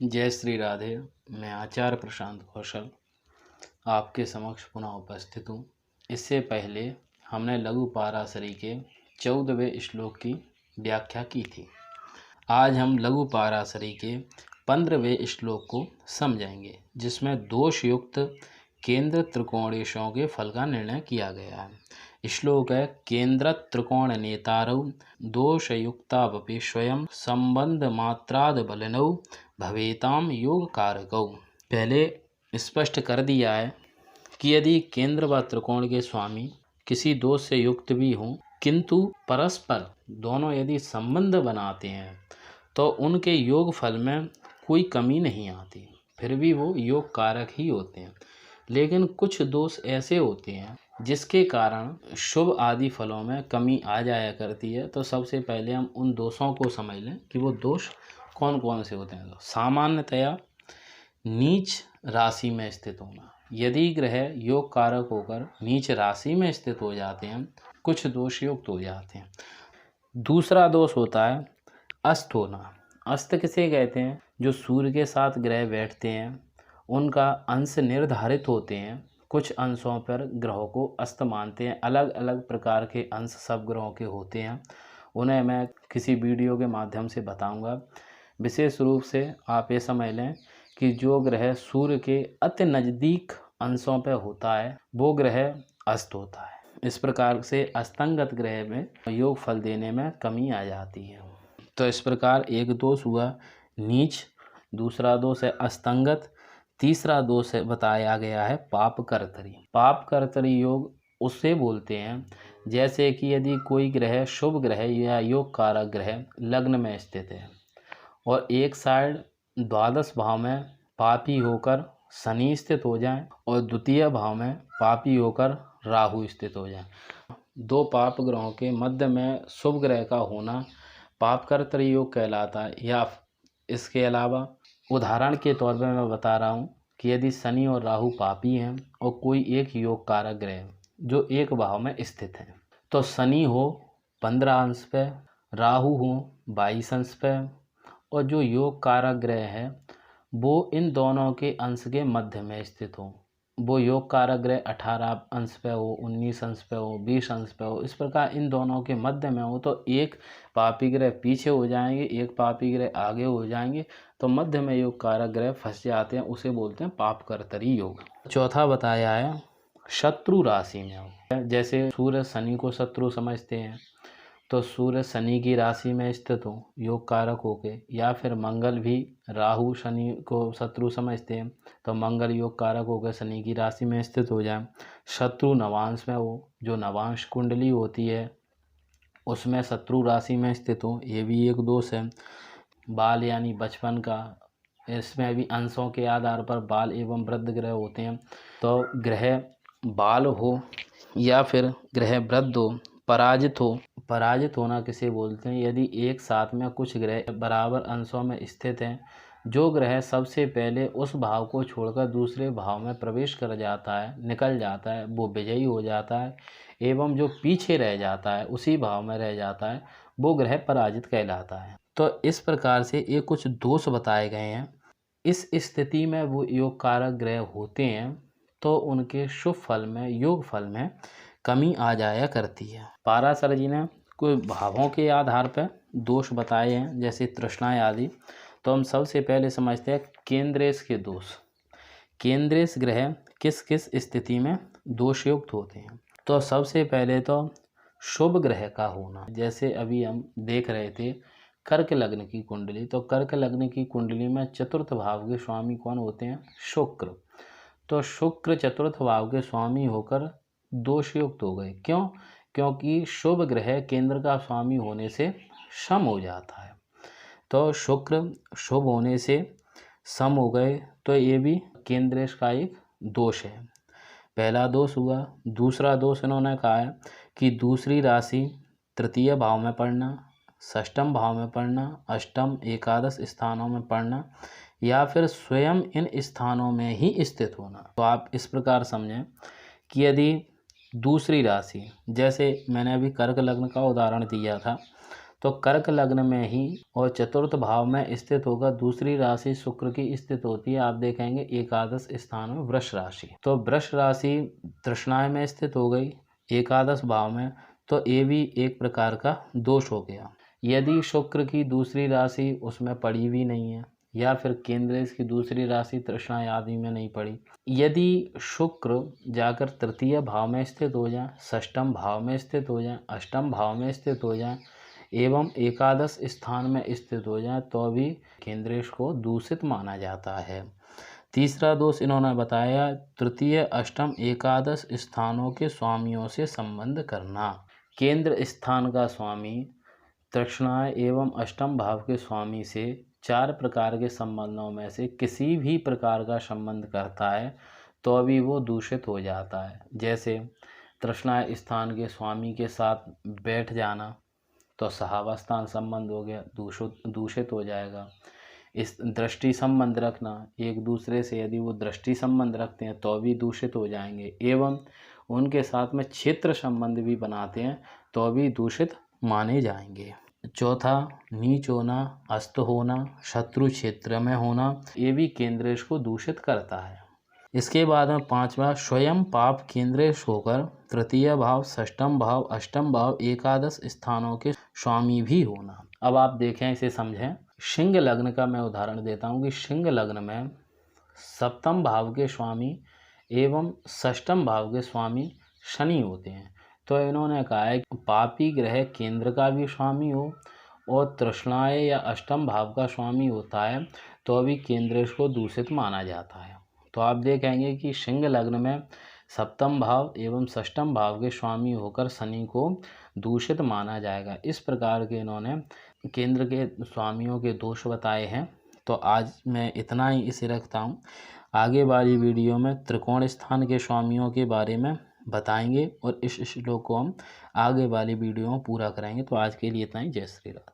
जय श्री राधे। मैं आचार्य प्रशांत कौशल आपके समक्ष पुनः उपस्थित हूँ। इससे पहले हमने लघु पाराशरी के 14वें श्लोक की व्याख्या की थी। आज हम लघु पाराशरी के 15वें श्लोक को समझेंगे, जिसमें दोष युक्त केंद्र त्रिकोणेशों के फल का निर्णय किया गया है। श्लोक है, केंद्र त्रिकोण नेतारौ दोषयुक्तावपि स्वयं संबंध मात्राद बलिनौ भवेताम योग कारकौ। पहले स्पष्ट कर दिया है कि यदि केंद्र व त्रिकोण के स्वामी किसी दोष से युक्त भी हों, किंतु परस्पर दोनों यदि संबंध बनाते हैं तो उनके योग फल में कोई कमी नहीं आती, फिर भी वो योग कारक ही होते हैं। लेकिन कुछ दोष ऐसे होते हैं जिसके कारण शुभ आदि फलों में कमी आ जाया करती है। तो सबसे पहले हम उन दोषों को समझ लें कि वो दोष कौन कौन से होते हैं। तो सामान्यतया नीच राशि में स्थित होना, यदि ग्रह योग कारक होकर नीच राशि में स्थित हो जाते हैं, कुछ दोष युक्त हो जाते हैं। दूसरा दोष होता है अस्त होना। अस्त किसे कहते हैं? जो सूर्य के साथ ग्रह बैठते हैं उनका अंश निर्धारित होते हैं, कुछ अंशों पर ग्रहों को अस्त मानते हैं। अलग अलग प्रकार के अंश सब ग्रहों के होते हैं, उन्हें मैं किसी वीडियो के माध्यम से बताऊंगा। विशेष रूप से आप ये समझ लें कि जो ग्रह सूर्य के अति नज़दीक अंशों पर होता है वो ग्रह अस्त होता है। इस प्रकार से अस्तंगत ग्रह में योग फल देने में कमी आ जाती है। तो इस प्रकार एक दोष हुआ नीच, दूसरा दोष है अस्तंगत, तीसरा दोष है बताया गया है पाप कर्तरी। पाप कर्तरी योग उससे बोलते हैं जैसे कि यदि कोई ग्रह शुभ ग्रह या योग कारक ग्रह लग्न में स्थित है और एक साइड द्वादश भाव में पापी होकर शनि स्थित हो जाए और द्वितीय भाव में पापी होकर राहु स्थित हो जाए। दो पाप ग्रहों के मध्य में शुभ ग्रह का होना पाप कर्तरी योग कहलाता है। या इसके अलावा उदाहरण के तौर पर मैं बता रहा हूँ कि यदि शनि और राहु पापी हैं और कोई एक योग कारक ग्रह जो एक भाव में स्थित है, तो शनि हो 15 अंश पे, राहु हो 22 अंश पे और जो योग कारक ग्रह है वो इन दोनों के अंश के मध्य में स्थित हो। वो योग कारक ग्रह 18 अंश पे हो, 19 अंश पे हो, 20 अंश पे हो, इस प्रकार इन दोनों के मध्य में हो तो एक पापी ग्रह पीछे हो जाएंगे, एक पापी ग्रह आगे हो जाएंगे, तो मध्य में योग कारक ग्रह फंस जाते हैं, उसे बोलते हैं पाप कर्तरी योग। चौथा बताया है शत्रु राशि में हो। जैसे सूर्य शनि को शत्रु समझते हैं, तो सूर्य शनि की राशि में स्थित हो योग कारक होके, या फिर मंगल भी राहु शनि को शत्रु समझते हैं तो मंगल योग कारक होकर शनि की राशि में स्थित हो जाए। शत्रु नवांश में हो, जो नवांश कुंडली होती है उसमें शत्रु राशि में स्थित हो, ये भी एक दोष है। बाल यानी बचपन का, इसमें भी अंशों के आधार पर बाल एवं वृद्ध ग्रह होते हैं। तो ग्रह बाल हो या फिर ग्रह वृद्ध हो, पराजित हो। पराजित होना किसे बोलते हैं? यदि एक साथ में कुछ ग्रह बराबर अंशों में स्थित हैं, जो ग्रह सबसे पहले उस भाव को छोड़कर दूसरे भाव में प्रवेश कर जाता है, निकल जाता है, वो विजयी हो जाता है, एवं जो पीछे रह जाता है उसी भाव में रह जाता है वो ग्रह पराजित कहलाता है। तो इस प्रकार से ये कुछ दोष बताए गए हैं। इस स्थिति में वो योग कारक ग्रह होते हैं तो उनके शुभ फल में, योग फल में कमी आ जाया करती है। पाराशर जी ने कोई भावों के आधार पर दोष बताए हैं, जैसे तृष्णा आदि। तो हम सबसे पहले समझते हैं केंद्रेश के दोष। केंद्रेश ग्रह किस किस स्थिति में दोषयुक्त होते हैं? तो सबसे पहले तो शुभ ग्रह का होना। जैसे अभी हम देख रहे थे कर्क लग्न की कुंडली, तो कर्क लग्न की कुंडली में चतुर्थ भाव के स्वामी कौन होते हैं? शुक्र। तो शुक्र चतुर्थ भाव के स्वामी होकर दोषयुक्त हो गए। क्यों? क्योंकि शुभ ग्रह केंद्र का स्वामी होने से सम हो जाता है। तो शुक्र शुभ होने से सम हो गए, तो ये भी केंद्रेश का एक दोष है। पहला दोष हुआ। दूसरा दोष इन्होंने कहा है कि दूसरी राशि तृतीय भाव में पड़ना, षष्ठम भाव में पड़ना, अष्टम एकादश स्थानों में पड़ना, या फिर स्वयं इन स्थानों में ही स्थित होना। तो आप इस प्रकार समझें कि यदि दूसरी राशि, जैसे मैंने अभी कर्क लग्न का उदाहरण दिया था, तो कर्क लग्न में ही और चतुर्थ भाव में स्थित होकर दूसरी राशि शुक्र की स्थित होती है। आप देखेंगे एकादश स्थान में वृष राशि, तो वृष राशि तृष्णाएं में स्थित हो गई एकादश भाव में, तो ये भी एक प्रकार का दोष हो गया। यदि शुक्र की दूसरी राशि उसमें पड़ी भी नहीं है या फिर केंद्र इसकी दूसरी राशि तृष्णा आदि में नहीं पड़ी, यदि शुक्र जाकर तृतीय भाव में स्थित हो जाए, षष्ठम भाव में स्थित हो जाए, अष्टम भाव में स्थित हो जाए एवं एकादश स्थान में स्थित हो जाए, तो भी केंद्रेश को दूषित माना जाता है। तीसरा दोष इन्होंने बताया तृतीय अष्टम एकादश स्थानों के स्वामियों से संबंध करना। केंद्र स्थान का स्वामी तृष्णा एवं अष्टम भाव के स्वामी से 4 प्रकार के संबंधों में से किसी भी प्रकार का संबंध करता है तो अभी वो दूषित हो जाता है। जैसे तृष्णा स्थान के स्वामी के साथ बैठ जाना तो सहावस्थान संबंध हो गया, दूषित हो जाएगा। इस दृष्टि संबंध रखना, एक दूसरे से यदि वो दृष्टि संबंध रखते हैं तो भी दूषित हो जाएंगे। एवं उनके साथ में क्षेत्र संबंध भी बनाते हैं तो भी दूषित माने जाएंगे। चौथा नीच होना, अस्त होना, शत्रु क्षेत्र में होना, ये भी केंद्रेश को दूषित करता है। इसके बाद में पांचवा स्वयं पाप केंद्रेश होकर तृतीय भाव, षष्ठम भाव, अष्टम भाव, एकादश स्थानों के स्वामी भी होना। अब आप देखें, इसे समझें। सिंह लग्न का मैं उदाहरण देता हूँ कि सिंह लग्न में सप्तम भाव के स्वामी एवं षष्ठम भाव के स्वामी शनि होते हैं। तो इन्होंने कहा है कि पापी ग्रह केंद्र का भी स्वामी हो और तृष्णाएं या अष्टम भाव का स्वामी होता है तो अभी केंद्रेश को दूषित माना जाता है। तो आप देखेंगे कि सिंह लग्न में सप्तम भाव एवं षष्ठम भाव के स्वामी होकर शनि को दूषित माना जाएगा। इस प्रकार के इन्होंने केंद्र के स्वामियों के दोष बताए हैं। तो आज मैं इतना ही इसे रखता हूँ। आगे वाली वीडियो में त्रिकोण स्थान के स्वामियों के बारे में बताएंगे और इस श्लोक को हम आगे वाली वीडियो में पूरा करेंगे। तो आज के लिए इतना ही। जय श्री राम।